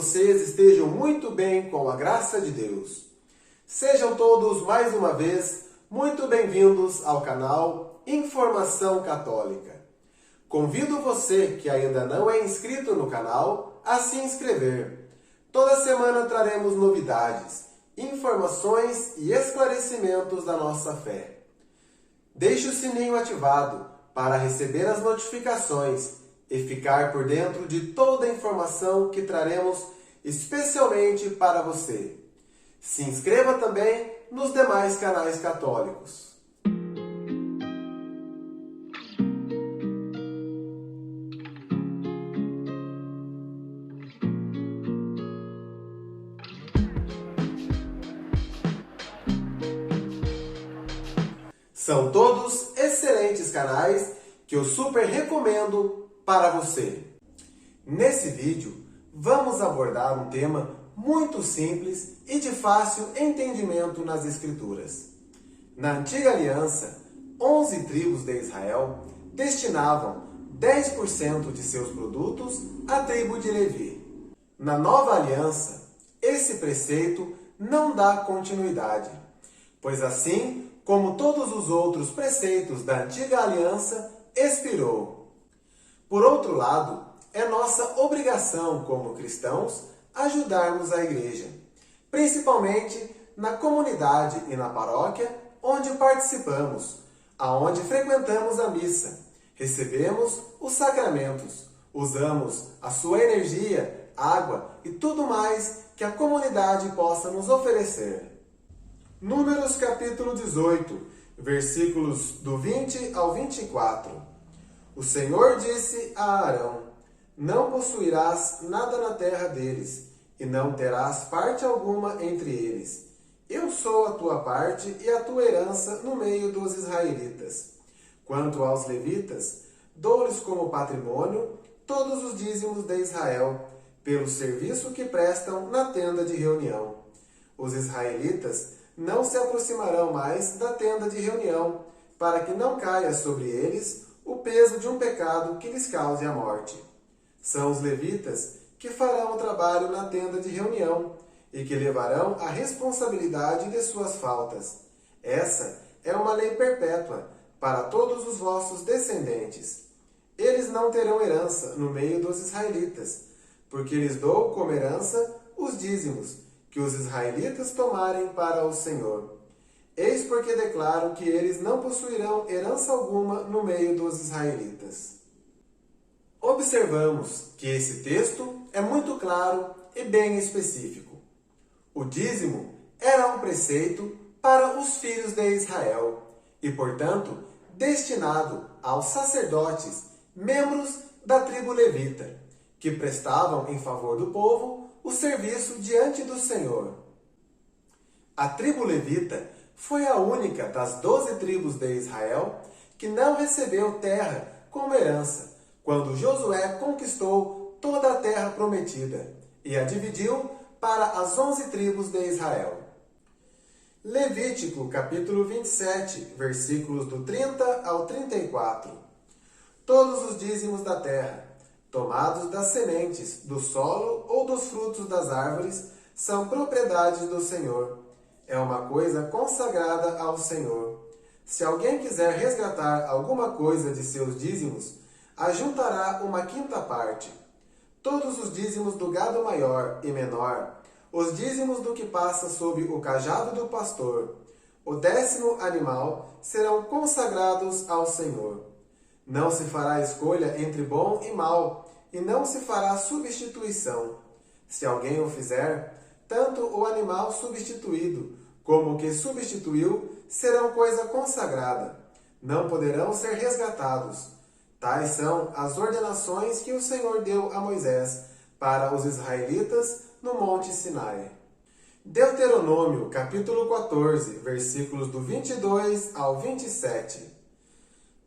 vocês estejam muito bem com a graça de Deus. Sejam todos, mais uma vez, muito bem-vindos ao canal Informação Católica. Convido você que ainda não é inscrito no canal a se inscrever. Toda semana traremos novidades, informações e esclarecimentos da nossa fé. Deixe o sininho ativado para receber as notificações e ficar por dentro de toda a informação que traremos especialmente para você. Se inscreva também nos demais canais católicos. São todos excelentes canais que eu super recomendo para você. Nesse vídeo, vamos abordar um tema muito simples e de fácil entendimento nas Escrituras. Na Antiga Aliança, 11 tribos de Israel destinavam 10% de seus produtos à tribo de Levi. Na Nova Aliança, esse preceito não dá continuidade, pois assim como todos os outros preceitos da Antiga Aliança, expirou. Por outro lado, é nossa obrigação como cristãos ajudarmos a igreja, principalmente na comunidade e na paróquia onde participamos, aonde frequentamos a missa, recebemos os sacramentos, usamos a sua energia, água e tudo mais que a comunidade possa nos oferecer. Números capítulo 18, versículos do 20 ao 24. O Senhor disse a Arão: não possuirás nada na terra deles, e não terás parte alguma entre eles. Eu sou a tua parte e a tua herança no meio dos israelitas. Quanto aos levitas, dou-lhes como patrimônio todos os dízimos de Israel, pelo serviço que prestam na tenda de reunião. Os israelitas não se aproximarão mais da tenda de reunião, para que não caia sobre eles o peso de um pecado que lhes cause a morte. São os levitas que farão o trabalho na tenda de reunião e que levarão a responsabilidade de suas faltas. Essa é uma lei perpétua para todos os vossos descendentes. Eles não terão herança no meio dos israelitas, porque lhes dou como herança os dízimos que os israelitas tomarem para o Senhor. Eis porque declaro que eles não possuirão herança alguma no meio dos israelitas. Observamos que esse texto é muito claro e bem específico. O dízimo era um preceito para os filhos de Israel e, portanto, destinado aos sacerdotes, membros da tribo levita, que prestavam em favor do povo o serviço diante do Senhor. A tribo levita foi a única das 12 tribos de Israel que não recebeu terra como herança, quando Josué conquistou toda a terra prometida e a dividiu para as 11 tribos de Israel. Levítico, capítulo 27, versículos do 30 ao 34. Todos os dízimos da terra, tomados das sementes, do solo ou dos frutos das árvores, são propriedade do Senhor. É uma coisa consagrada ao Senhor. Se alguém quiser resgatar alguma coisa de seus dízimos, ajuntará uma quinta parte. Todos os dízimos do gado maior e menor, os dízimos do que passa sob o cajado do pastor, o 10º animal, serão consagrados ao Senhor. Não se fará escolha entre bom e mal, e não se fará substituição. Se alguém o fizer, tanto o animal substituído como o que substituiu serão coisa consagrada. Não poderão ser resgatados. Tais são as ordenações que o Senhor deu a Moisés para os israelitas no Monte Sinai. Deuteronômio, capítulo 14, versículos do 22 ao 27.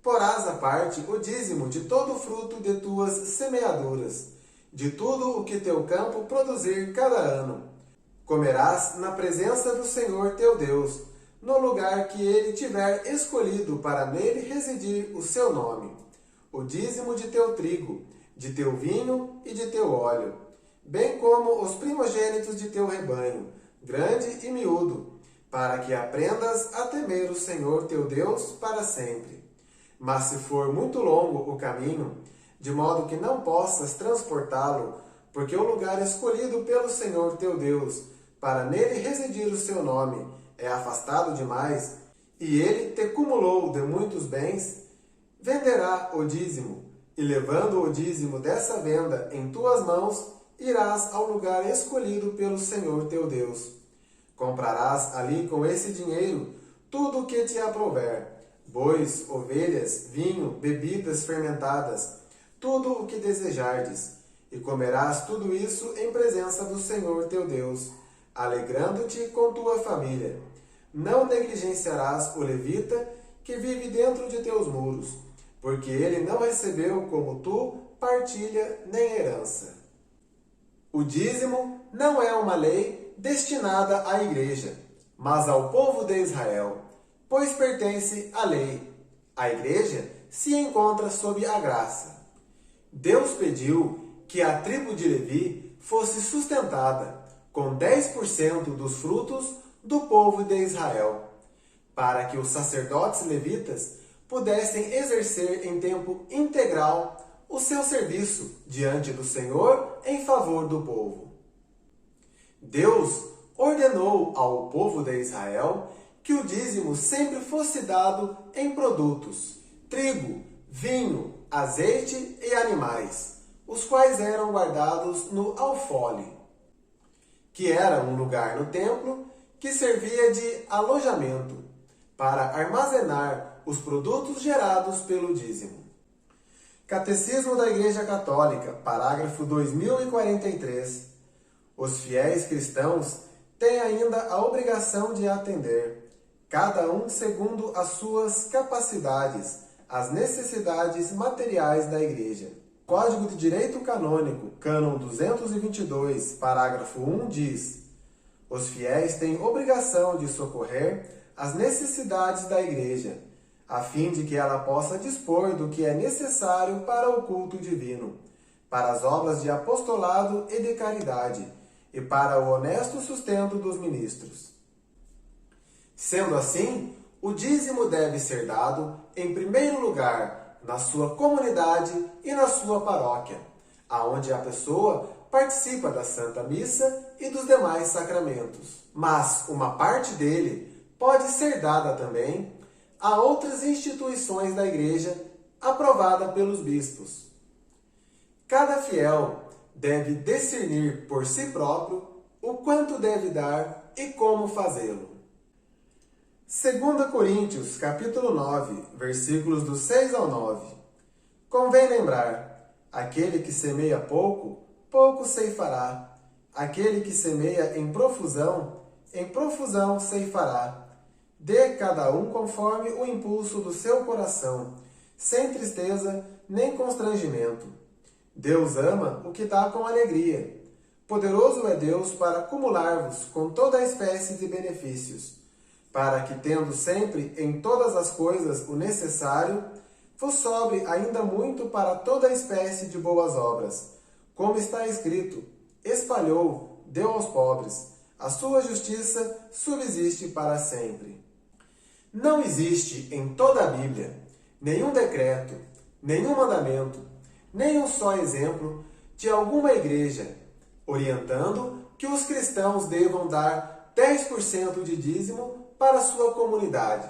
Porás à parte o dízimo de todo o fruto de tuas semeaduras, de tudo o que teu campo produzir cada ano. Comerás na presença do Senhor teu Deus, no lugar que ele tiver escolhido para nele residir o seu nome. O dízimo de teu trigo, de teu vinho e de teu óleo, bem como os primogênitos de teu rebanho, grande e miúdo, para que aprendas a temer o Senhor teu Deus para sempre. Mas se for muito longo o caminho, de modo que não possas transportá-lo, porque o lugar escolhido pelo Senhor teu Deus, para nele residir o seu nome, é afastado demais, e ele te cumulou de muitos bens, venderá o dízimo, e levando o dízimo dessa venda em tuas mãos, irás ao lugar escolhido pelo Senhor teu Deus. Comprarás ali com esse dinheiro tudo o que te aprouver, bois, ovelhas, vinho, bebidas fermentadas, tudo o que desejardes, e comerás tudo isso em presença do Senhor teu Deus, alegrando-te com tua família. Não negligenciarás o levita que vive dentro de teus muros, porque ele não recebeu como tu partilha nem herança. O dízimo não é uma lei destinada à igreja, mas ao povo de Israel, pois pertence à lei. A igreja se encontra sob a graça. Deus pediu que a tribo de Levi fosse sustentada com 10% dos frutos do povo de Israel, para que os sacerdotes levitas pudessem exercer em tempo integral o seu serviço diante do Senhor em favor do povo. Deus ordenou ao povo de Israel que o dízimo sempre fosse dado em produtos, trigo, vinho, azeite e animais, os quais eram guardados no alfolhe, que era um lugar no templo que servia de alojamento para armazenar os produtos gerados pelo dízimo. Catecismo da Igreja Católica, parágrafo 2043. Os fiéis cristãos têm ainda a obrigação de atender, cada um segundo as suas capacidades, às necessidades materiais da Igreja. Código de Direito Canônico, cânon 222, parágrafo 1 diz: os fiéis têm obrigação de socorrer as necessidades da Igreja, a fim de que ela possa dispor do que é necessário para o culto divino, para as obras de apostolado e de caridade, e para o honesto sustento dos ministros. Sendo assim, o dízimo deve ser dado, em primeiro lugar, na sua comunidade e na sua paróquia, aonde a pessoa participa da Santa Missa e dos demais sacramentos. Mas uma parte dele pode ser dada também a outras instituições da Igreja aprovada pelos bispos. Cada fiel deve discernir por si próprio o quanto deve dar e como fazê-lo. 2 Coríntios, capítulo 9, versículos do 6 ao 9. Convém lembrar, aquele que semeia pouco, pouco ceifará. Aquele que semeia em profusão ceifará. Dê cada um conforme o impulso do seu coração, sem tristeza nem constrangimento. Deus ama o que dá com alegria. Poderoso é Deus para acumular-vos com toda a espécie de benefícios, para que, tendo sempre em todas as coisas o necessário, vos sobre ainda muito para toda a espécie de boas obras. Como está escrito: espalhou, deu aos pobres, a sua justiça subsiste para sempre. Não existe em toda a Bíblia nenhum decreto, nenhum mandamento, nem um só exemplo de alguma igreja orientando que os cristãos devam dar 10% de dízimo para sua comunidade.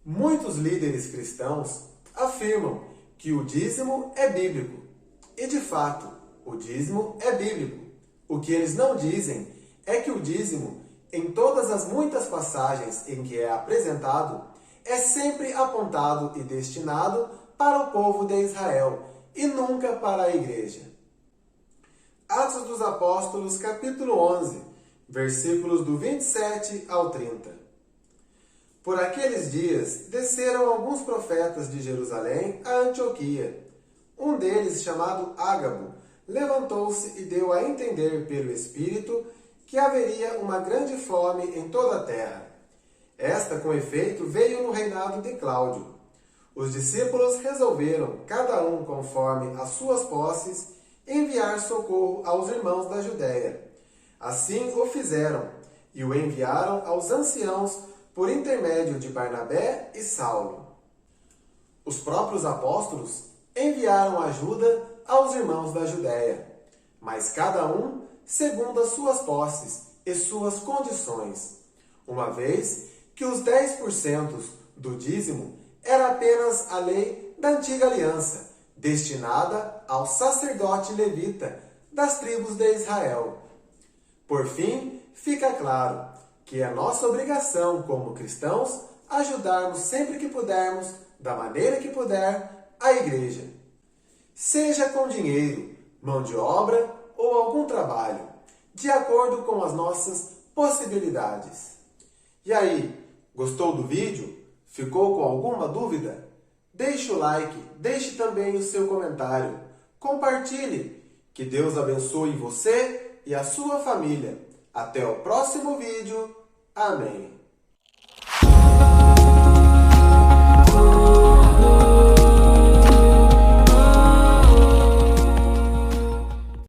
Muitos líderes cristãos afirmam que o dízimo é bíblico. E de fato, o dízimo é bíblico. O que eles não dizem é que o dízimo, em todas as muitas passagens em que é apresentado, é sempre apontado e destinado para o povo de Israel e nunca para a igreja. Atos dos Apóstolos, capítulo 11, versículos do 27 ao 30. Por aqueles dias, desceram alguns profetas de Jerusalém a Antioquia. Um deles, chamado Ágabo, levantou-se e deu a entender pelo Espírito que haveria uma grande fome em toda a terra. Esta, com efeito, veio no reinado de Cláudio. Os discípulos resolveram, cada um conforme as suas posses, enviar socorro aos irmãos da Judéia. Assim o fizeram, e o enviaram aos anciãos por intermédio de Barnabé e Saulo. Os próprios apóstolos enviaram ajuda aos irmãos da Judéia, mas cada um segundo as suas posses e suas condições, uma vez que os 10% do dízimo era apenas a lei da antiga aliança, destinada ao sacerdote levita das tribos de Israel. Por fim, fica claro que é nossa obrigação como cristãos ajudarmos sempre que pudermos, da maneira que puder, a igreja. Seja com dinheiro, mão de obra ou algum trabalho, de acordo com as nossas possibilidades. E aí, gostou do vídeo? Ficou com alguma dúvida? Deixe o like, deixe também o seu comentário. Compartilhe. Que Deus abençoe você e a sua família. Até o próximo vídeo. Amém.